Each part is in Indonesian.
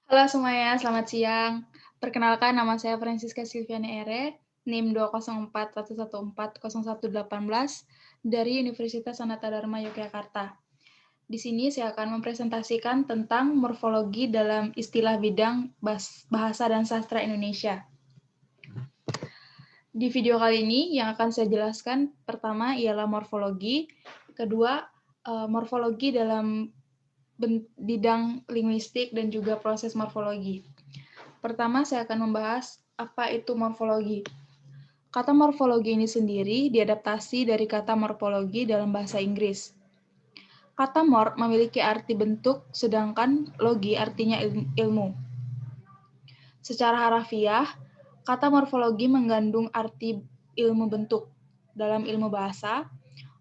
Halo semuanya, selamat siang. Perkenalkan, nama saya Francisca Silviana Ere, NIM 204114018 dari Universitas Sanata Dharma Yogyakarta. Di sini saya akan mempresentasikan tentang morfologi dalam istilah bidang bahasa dan sastra Indonesia. Di video kali ini yang akan saya jelaskan pertama ialah morfologi, kedua morfologi dalam bidang linguistik dan juga proses morfologi. Pertama, saya akan membahas apa itu morfologi. Kata morfologi ini sendiri diadaptasi dari kata morfologi dalam bahasa Inggris. Kata mor memiliki arti bentuk, sedangkan logi artinya ilmu. Secara harafiah, kata morfologi mengandung arti ilmu bentuk. Dalam ilmu bahasa,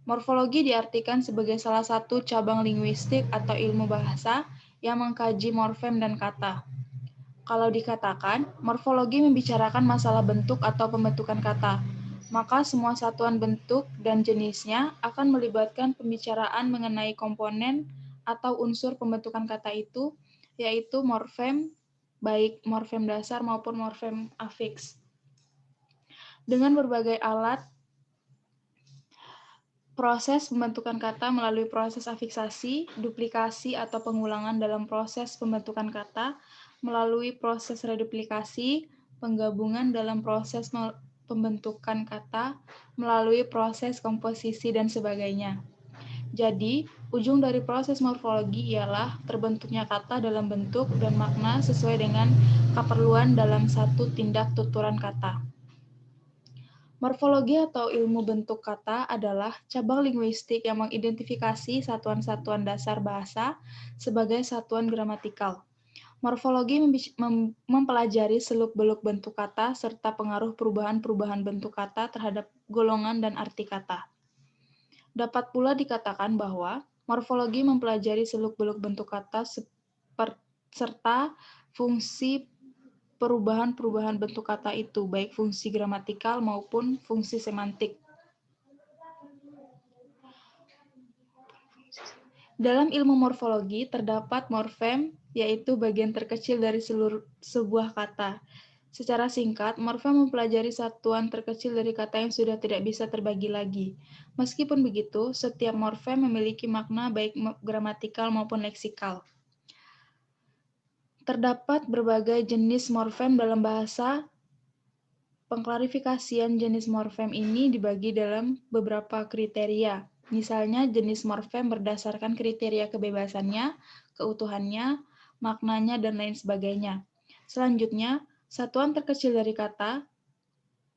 morfologi diartikan sebagai salah satu cabang linguistik atau ilmu bahasa yang mengkaji morfem dan kata. Kalau dikatakan, morfologi membicarakan masalah bentuk atau pembentukan kata, maka semua satuan bentuk dan jenisnya akan melibatkan pembicaraan mengenai komponen atau unsur pembentukan kata itu, yaitu morfem, baik morfem dasar maupun morfem afiks. Dengan berbagai alat, proses pembentukan kata melalui proses afiksasi, duplikasi atau pengulangan dalam proses pembentukan kata, melalui proses reduplikasi, penggabungan dalam proses pembentukan kata, melalui proses komposisi, dan sebagainya. Jadi, ujung dari proses morfologi ialah terbentuknya kata dalam bentuk dan makna sesuai dengan keperluan dalam satu tindak tuturan kata. Morfologi atau ilmu bentuk kata adalah cabang linguistik yang mengidentifikasi satuan-satuan dasar bahasa sebagai satuan gramatikal. Morfologi mempelajari seluk-beluk bentuk kata serta pengaruh perubahan-perubahan bentuk kata terhadap golongan dan arti kata. Dapat pula dikatakan bahwa morfologi mempelajari seluk-beluk bentuk kata serta fungsi perubahan-perubahan bentuk kata itu, baik fungsi gramatikal maupun fungsi semantik. Dalam ilmu morfologi terdapat morfem, yaitu bagian terkecil dari sebuah kata. Secara singkat, morfem mempelajari satuan terkecil dari kata yang sudah tidak bisa terbagi lagi. Meskipun begitu, setiap morfem memiliki makna baik gramatikal maupun leksikal. Terdapat berbagai jenis morfem dalam bahasa. Pengklarifikasian jenis morfem ini dibagi dalam beberapa kriteria. Misalnya, jenis morfem berdasarkan kriteria kebebasannya, keutuhannya, maknanya, dan lain sebagainya. Selanjutnya, satuan terkecil dari kata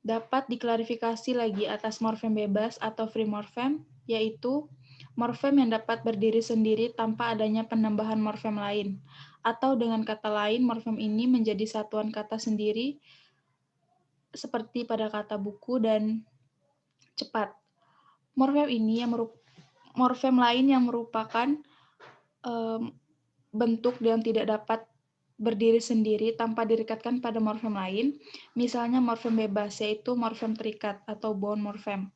dapat diklarifikasi lagi atas morfem bebas atau free morfem, yaitu morfem yang dapat berdiri sendiri tanpa adanya penambahan morfem lain, atau dengan kata lain, morfem ini menjadi satuan kata sendiri, seperti pada kata buku dan cepat. Morfem lain yang merupakan bentuk yang tidak dapat berdiri sendiri tanpa direkatkan pada morfem lain, misalnya morfem bebas, yaitu morfem terikat atau bound morfem.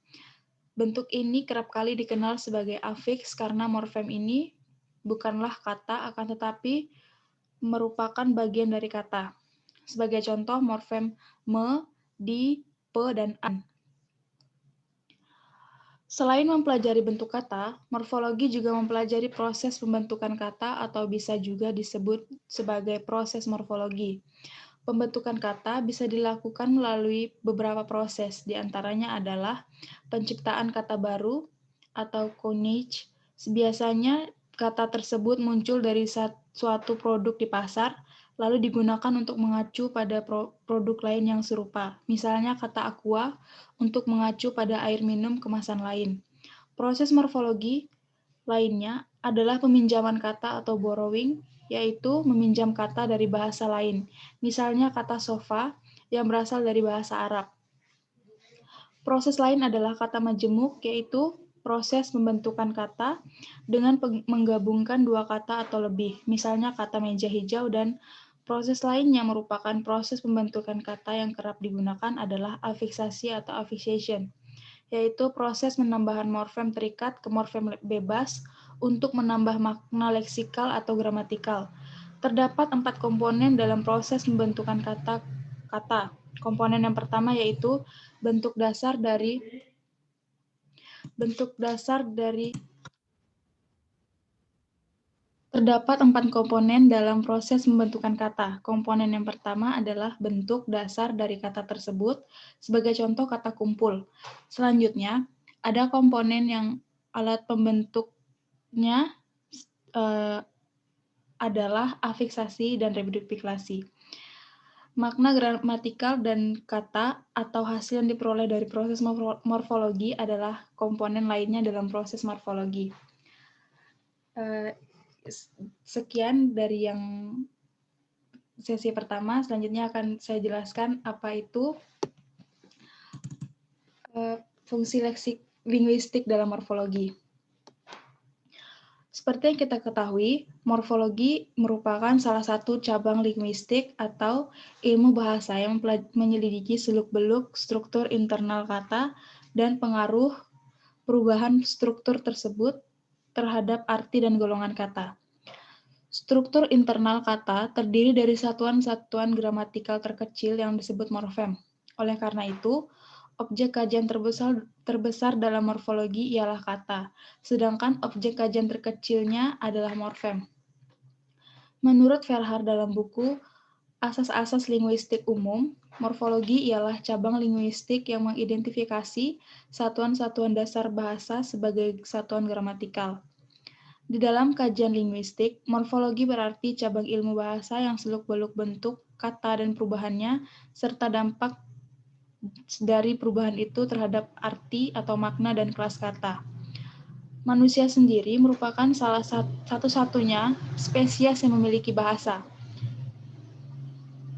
Bentuk ini kerap kali dikenal sebagai afiks karena morfem ini bukanlah kata, akan tetapi merupakan bagian dari kata. Sebagai contoh, morfem me, di, pe, dan an. Selain mempelajari bentuk kata, morfologi juga mempelajari proses pembentukan kata atau bisa juga disebut sebagai proses morfologi. Pembentukan kata bisa dilakukan melalui beberapa proses, di antaranya adalah penciptaan kata baru atau coinage. Biasanya kata tersebut muncul dari suatu produk di pasar, lalu digunakan untuk mengacu pada produk lain yang serupa. Misalnya kata aqua untuk mengacu pada air minum kemasan lain. Proses morfologi lainnya adalah peminjaman kata atau borrowing, yaitu meminjam kata dari bahasa lain. Misalnya kata sofa yang berasal dari bahasa Arab. Proses lain adalah kata majemuk, yaitu proses pembentukan kata dengan menggabungkan dua kata atau lebih. Misalnya kata meja hijau, dan proses lain yang merupakan proses pembentukan kata yang kerap digunakan adalah afiksasi atau affixation, yaitu proses penambahan morfem terikat ke morfem bebas untuk menambah makna leksikal atau gramatikal. Terdapat 4 komponen dalam proses pembentukan kata-kata. Komponen yang pertama yaitu bentuk dasar dari Terdapat 4 komponen dalam proses pembentukan kata. Komponen yang pertama adalah bentuk dasar dari kata tersebut, sebagai contoh kata kumpul. Selanjutnya, ada komponen yang alat pembentuknya adalah afiksasi dan reduplikasi. Makna gramatikal dan kata atau hasil yang diperoleh dari proses morfologi adalah komponen lainnya dalam proses morfologi. Sekian dari yang sesi pertama. Selanjutnya akan saya jelaskan apa itu fungsi linguistik dalam morfologi. Seperti yang kita ketahui, morfologi merupakan salah satu cabang linguistik atau ilmu bahasa yang menyelidiki seluk-beluk struktur internal kata dan pengaruh perubahan struktur tersebut terhadap arti dan golongan kata. Struktur internal kata terdiri dari satuan-satuan gramatikal terkecil yang disebut morfem. Oleh karena itu, objek kajian terbesar dalam morfologi ialah kata, sedangkan objek kajian terkecilnya adalah morfem. Menurut Verhaar dalam buku Asas-asas Linguistik Umum, morfologi ialah cabang linguistik yang mengidentifikasi satuan-satuan dasar bahasa sebagai satuan gramatikal. Di dalam kajian linguistik, morfologi berarti cabang ilmu bahasa yang seluk-beluk bentuk, kata, dan perubahannya, serta dampak dari perubahan itu terhadap arti atau makna dan kelas kata. Manusia sendiri merupakan salah satu-satunya spesies yang memiliki bahasa.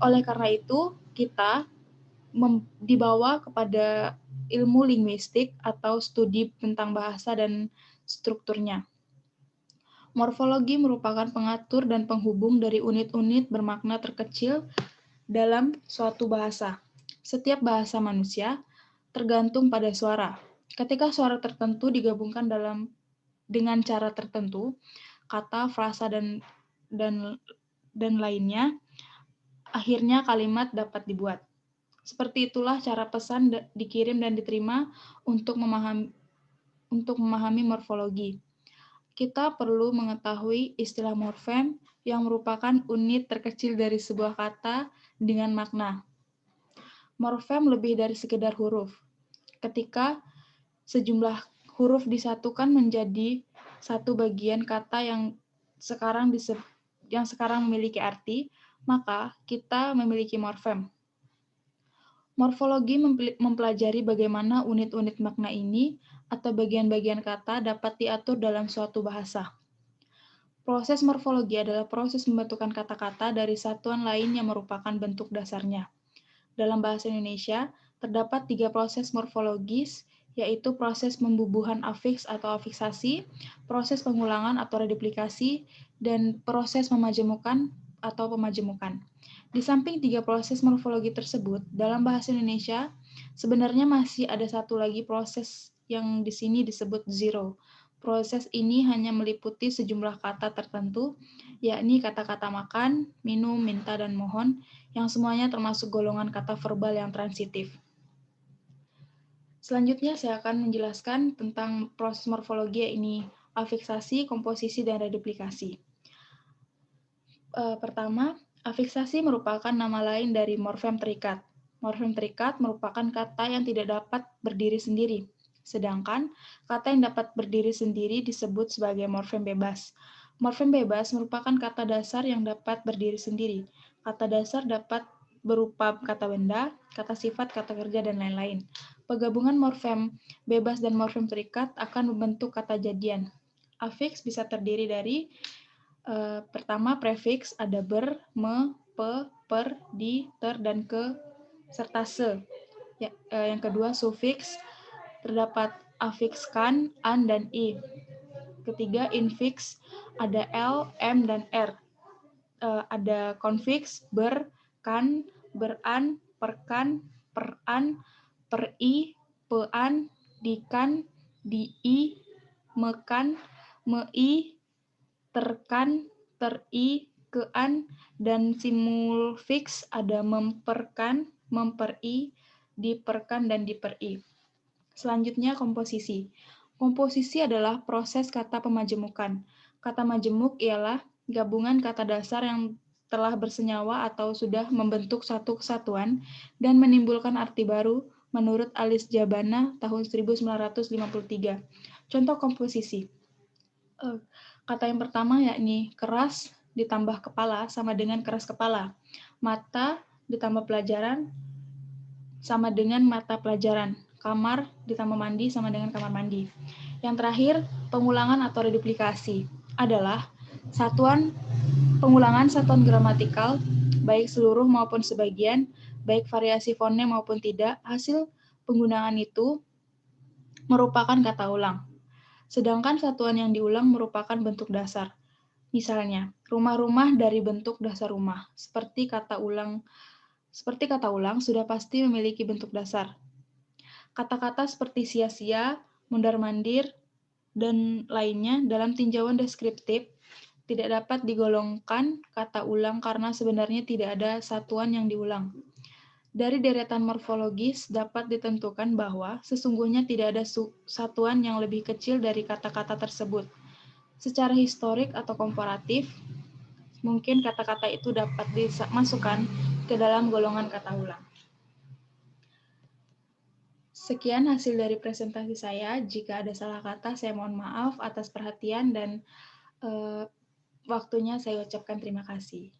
Oleh karena itu, kita dibawa kepada ilmu linguistik atau studi tentang bahasa dan strukturnya. Morfologi merupakan pengatur dan penghubung dari unit-unit bermakna terkecil dalam suatu bahasa. Setiap bahasa manusia tergantung pada suara. Ketika suara tertentu digabungkan dengan cara tertentu, kata, frasa, dan lainnya, akhirnya kalimat dapat dibuat. Seperti itulah cara pesan dikirim dan diterima untuk memahami morfologi. Kita perlu mengetahui istilah morfem yang merupakan unit terkecil dari sebuah kata dengan makna. Morfem lebih dari sekedar huruf. Ketika sejumlah huruf disatukan menjadi satu bagian kata yang sekarang memiliki arti, maka kita memiliki morfem. Morfologi mempelajari bagaimana unit-unit makna ini atau bagian-bagian kata dapat diatur dalam suatu bahasa. Proses morfologi adalah proses pembentukan kata-kata dari satuan lain yang merupakan bentuk dasarnya. Dalam bahasa Indonesia, terdapat 3 proses morfologis, yaitu proses pembubuhan afiks atau afiksasi, proses pengulangan atau reduplikasi, dan proses memajemukan atau pemajemukan. Di samping 3 proses morfologi tersebut, dalam bahasa Indonesia, sebenarnya masih ada satu lagi proses yang di sini disebut zero. Proses ini hanya meliputi sejumlah kata tertentu, yakni kata-kata makan, minum, minta, dan mohon, yang semuanya termasuk golongan kata verbal yang transitif. Selanjutnya saya akan menjelaskan tentang proses morfologi, yakni afiksasi, komposisi, dan reduplikasi. Pertama, afiksasi merupakan nama lain dari morfem terikat. Morfem terikat merupakan kata yang tidak dapat berdiri sendiri, sedangkan kata yang dapat berdiri sendiri disebut sebagai morfem bebas. Morfem bebas merupakan kata dasar yang dapat berdiri sendiri. Kata dasar dapat berupa kata benda, kata sifat, kata kerja, dan lain-lain. Penggabungan morfem bebas dan morfem terikat akan membentuk kata jadian. Afiks bisa terdiri dari pertama, prefiks ada ber, me, pe, per, di, ter, dan ke, serta se. Yang kedua, sufiks terdapat afiks kan, an, dan i. Ketiga, infiks ada l, m, dan r. Ada konfiks ber, kan, beran, perkan, peran, peri, pean, dikan, dii, mekan, mei, terkan, teri, kean, dan simulfiks ada memperkan, memperi, diperkan, dan diperi. Selanjutnya komposisi. Komposisi adalah proses kata pemajemukan. Kata majemuk ialah gabungan kata dasar yang telah bersenyawa atau sudah membentuk satu kesatuan dan menimbulkan arti baru menurut Alice Jabana tahun 1953. Contoh komposisi. Kata yang pertama yakni keras ditambah kepala sama dengan keras kepala. Mata ditambah pelajaran sama dengan mata pelajaran. Kamar ditambah mandi sama dengan kamar mandi. Yang terakhir, pengulangan atau reduplikasi adalah pengulangan satuan gramatikal, baik seluruh maupun sebagian, baik variasi fonem maupun tidak, hasil penggunaan itu merupakan kata ulang. Sedangkan satuan yang diulang merupakan bentuk dasar. Misalnya, rumah-rumah dari bentuk dasar rumah. Seperti kata ulang sudah pasti memiliki bentuk dasar. Kata-kata seperti sia-sia, mundar-mandir, dan lainnya dalam tinjauan deskriptif tidak dapat digolongkan kata ulang karena sebenarnya tidak ada satuan yang diulang. Dari deretan morfologis dapat ditentukan bahwa sesungguhnya tidak ada satuan yang lebih kecil dari kata-kata tersebut. Secara historik atau komparatif, mungkin kata-kata itu dapat dimasukkan ke dalam golongan kata ulang. Sekian hasil dari presentasi saya. Jika ada salah kata, saya mohon maaf atas perhatian dan waktunya saya ucapkan terima kasih.